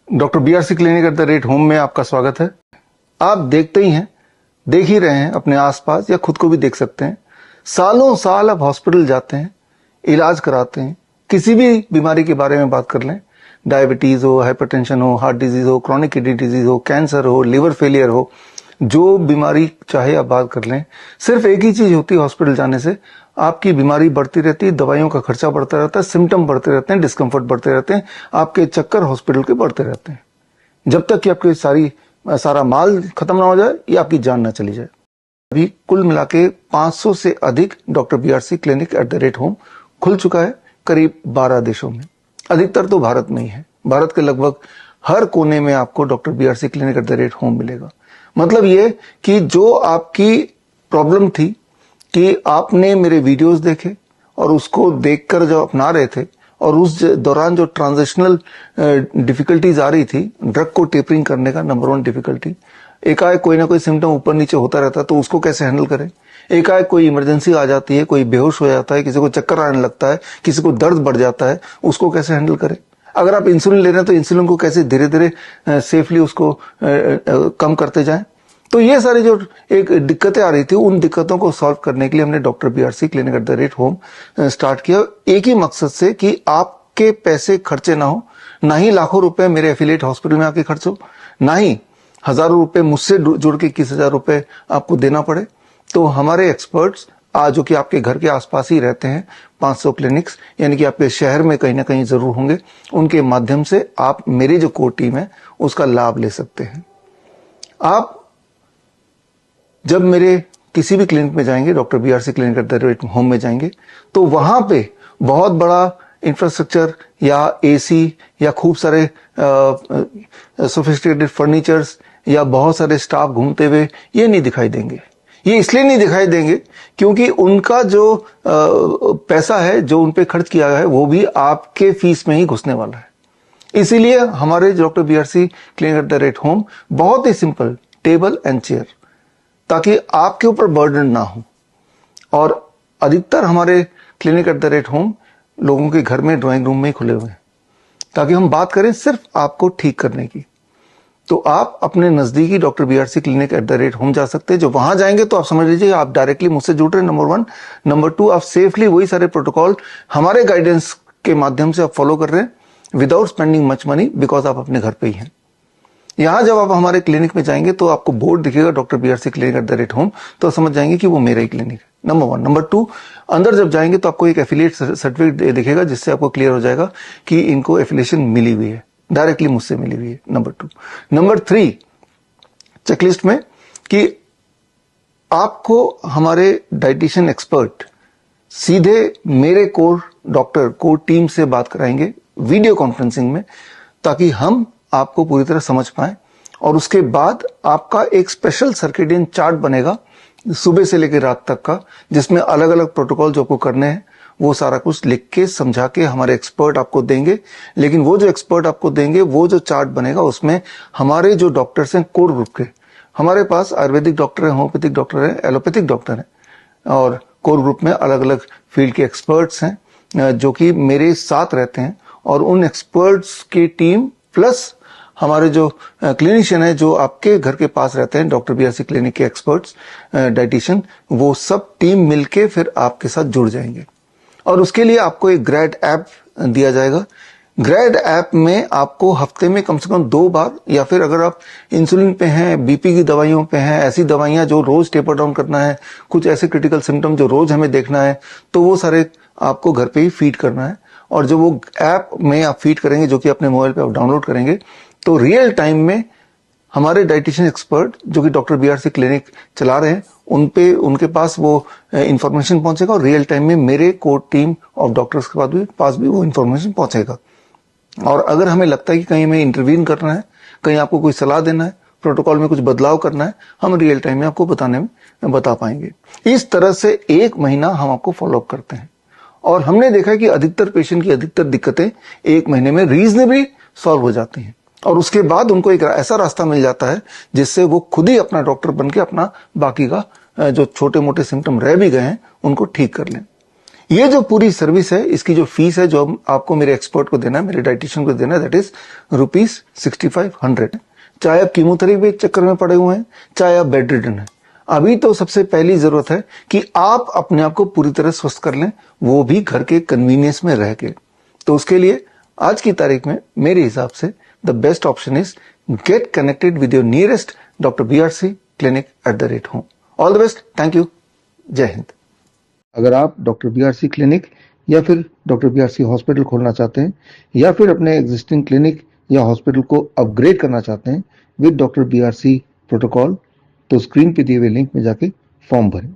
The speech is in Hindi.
Doctor BRC clinic at the rate home में आपका स्वागत है। आप देखते ही हैं, देख ही रहे हैं अपने आसपास, या खुद को भी देख सकते हैं। सालों साल आप हॉस्पिटल जाते हैं, इलाज कराते हैं, किसी भी बीमारी के बारे में बात कर लें, डायबिटीज हो, हाइपरटेंशन हो, हार्ट डिजीज हो, क्रॉनिक किडनी डिजीज हो, कैंसर हो, लिवर फेलियर हो, जो बीमारी चाहे आप बात कर लें, सिर्फ एक ही चीज होती है हॉस्पिटल जाने से, आपकी बीमारी बढ़ती रहती है, दवाइयों का खर्चा बढ़ता रहता है, सिम्टम बढ़ते रहते हैं, डिस्कम्फर्ट बढ़ते रहते हैं, आपके चक्कर हॉस्पिटल के बढ़ते रहते हैं, जब तक कि आपके सारा माल खत्म ना हो जाए या आपकी जान ना चली जाए। अभी कुल मिला के 500 से अधिक doctor BRC clinic at the rate home खुल चुका है, करीब 12 देशों में। अधिकतर तो भारत में ही है। भारत के लगभग हर कोने में आपको doctor BRC clinic at the rate home मिलेगा। मतलब ये कि जो आपकी प्रॉब्लम थी कि आपने मेरे वीडियोस देखे और उसको देखकर जो अपना रहे थे, और उस दौरान जो ट्रांजिशनल डिफिकल्टीज आ रही थी, ड्रग को टेपरिंग करने का नंबर 1 डिफिकल्टी, एकाएक कोई ना कोई सिम्टम ऊपर नीचे होता रहता है, तो उसको कैसे हैंडल करें। एकाएक कोई इमरजेंसी आ जाती है, कोई बेहोश हो जाता है, किसी को चक्कर आने लगता है, किसी को दर्द बढ़ जाता है, उसको कैसे हैंडल करें। अगर आप इंसुलिन ले रहे हैं तो इंसुलिन को कैसे धीरे धीरे सेफली उसको कम करते जाएं। तो ये सारी जो एक दिक्कतें आ रही थी, उन दिक्कतों को सॉल्व करने के लिए हमने doctor BRC clinic at the rate home start किया, एक ही मकसद से कि आपके पैसे खर्चे ना हो, ना ही लाखों रुपए मेरे एफिलिएट हॉस्पिटल में आके खर्च हो, ना ही हजारों रुपए मुझसे जुड़ के 21,000 रुपए आपको देना पड़े। तो हमारे एक्सपर्ट्स आज जो कि आपके घर के आसपास ही रहते हैं, 500 क्लिनिक्स, यानी कि आपके शहर में कहीं ना कहीं जरूर होंगे, उनके माध्यम से आप मेरी जो कोर टीम है उसका लाभ ले सकते हैं। आप जब मेरे किसी भी क्लिनिक में जाएंगे, doctor BRC clinic at the rate home में जाएंगे, तो वहां पे बहुत बड़ा इंफ्रास्ट्रक्चर या एसी या खूब सारे सोफिस्टिकेटेड फर्नीचर्स या बहुत सारे स्टाफ घूमते हुए ये नहीं दिखाई देंगे। ये इसलिए नहीं दिखाई देंगे क्योंकि उनका जो पैसा है, जो उन पे खर्च किया गया है, वो भी आपके फीस में ही घुसने वाला है। इसीलिए हमारे doctor BRC clinic at the rate home बहुत ही सिंपल, टेबल एंड चेयर, ताकि आपके ऊपर बर्डन ना हो। और अधिकतर हमारे clinic at the rate home लोगों के घर में ड्राइंग रूम में ही खुले हुए हैं, ताकि हम बात करें सिर्फ आपको ठीक करने की। तो आप अपने नजदीकी doctor BRC clinic at the rate home जा सकते हैं। जो वहां जाएंगे तो आप समझ लीजिए आप डायरेक्टली मुझसे जुड़ रहे हैं, नंबर 1। नंबर 2, आप सेफली वही सारे प्रोटोकॉल हमारे गाइडेंस के माध्यम से आप फॉलो कर रहे हैं without spending much money, because आप अपने घर पे ही हैं। यहां जब आप हमारे क्लिनिक में जाएंगे तो आपको बोर्ड दिखेगा doctor BRC clinic at the rate home, तो समझ जाएंगे कि वो मेरा ही क्लिनिक है, नंबर 1। नंबर 2, अंदर जब जाएंगे तो आपको एक एफिलिएट सर्टिफिकेट दिखेगा, जिससे आपको क्लियर हो जाएगा कि इनको एफिलिएशन मिली हुई है, डायरेक्टली मुझसे मिली हुई है, नंबर 2। नंबर 3, चेकलिस्ट में कि आपको हमारे डाइटिशियन एक्सपर्ट सीधे मेरे कोर डॉक्टर, कोर टीम से बात कराएंगे वीडियो कॉन्फ्रेंसिंग में, ताकि हम आपको पूरी तरह समझ पाए। और उसके बाद आपका एक स्पेशल सर्केडियन चार्ट बनेगा सुबह से लेकर रात तक का, जिसमें अलग अलग प्रोटोकॉल जो आपको करने हैं वो सारा कुछ लिख के समझा के हमारे एक्सपर्ट आपको देंगे। लेकिन वो जो एक्सपर्ट आपको देंगे, वो जो चार्ट बनेगा, उसमें हमारे जो डॉक्टर्स हैं कोर ग्रुप के, हमारे पास आयुर्वेदिक डॉक्टर है, होम्योपैथिक डॉक्टर है, एलोपैथिक डॉक्टर है, और कोर ग्रुप में अलग अलग फील्ड के एक्सपर्ट्स हैं जो कि मेरे साथ रहते हैं। और उन एक्सपर्ट्स की टीम प्लस हमारे जो क्लिनिशियन है जो आपके घर के पास रहते हैं, डॉक्टर बीआरसी क्लिनिक के एक्सपर्ट्स, डाइटिशियन, वो सब टीम मिलके फिर आपके साथ जुड़ जाएंगे। और उसके लिए आपको एक ग्रैड ऐप दिया जाएगा। ग्रैड ऐप में आपको हफ्ते में कम से कम 2 बार, या फिर अगर आप इंसुलिन पे हैं, बीपी की दवाइयों पे हैं, ऐसी दवाइयां जो रोज टेपर डाउन करना है, कुछ ऐसे क्रिटिकल सिम्टम जो रोज हमें देखना है, तो वो सारे आपको घर पे ही फीड करना है। और जो वो ऐप में आप फीड करेंगे, जो कि अपने मोबाइल पे आप डाउनलोड करेंगे, तो रियल टाइम में हमारे डाइटिशियन एक्सपर्ट जो कि डॉक्टर बीआरसी क्लिनिक चला रहे हैं, उनके पास वो इंफॉर्मेशन पहुंचेगा, और रियल टाइम में मेरे कोर टीम ऑफ डॉक्टर्स के पास भी वो इंफॉर्मेशन पहुंचेगा। और अगर हमें लगता है कि कहीं हमें इंटरवीन करना है, कहीं आपको कोई सलाह देना है, प्रोटोकॉल में कुछ बदलाव करना है, हम रियल टाइम में आपको बता पाएंगे। इस तरह से 1 महीना हम आपको फॉलोअप करते हैं, और हमने देखा है कि अधिकतर पेशेंट की अधिकतर दिक्कतें 1 महीने में रीजनेबली सॉल्व हो जाती हैं। और उसके बाद उनको एक ऐसा रास्ता मिल जाता है जिससे वो खुद ही अपना डॉक्टर बनके अपना बाकी का जो छोटे मोटे सिम्टम रह भी गए हैं उनको ठीक कर लें। ये जो पूरी सर्विस है, इसकी जो फीस है, जो आपको मेरे एक्सपर्ट को देना है, मेरे डाइटिशियन को देना है, दैट इज ₹6500। चाहे आप कीमोथेरेपी के चक्कर में पड़े हुए हैं, चाहे आप बेड रिडन है, अभी तो सबसे पहली जरूरत है कि आप अपने आप को पूरी तरह स्वस्थ कर लें, वो भी घर के कन्वीनियंस में रह के। तो उसके लिए आज की तारीख में मेरे हिसाब से the best option is get connected with your nearest doctor BRC clinic @home। All the best, thank you, जय हिंद। अगर आप डॉक्टर BRC क्लिनिक या फिर डॉक्टर BRC हॉस्पिटल खोलना चाहते हैं, या फिर अपने एग्जिस्टिंग क्लिनिक या हॉस्पिटल को अपग्रेड करना चाहते हैं विद डॉक्टर BRC प्रोटोकॉल, तो स्क्रीन पे दिए हुए लिंक में जाके फॉर्म भरें।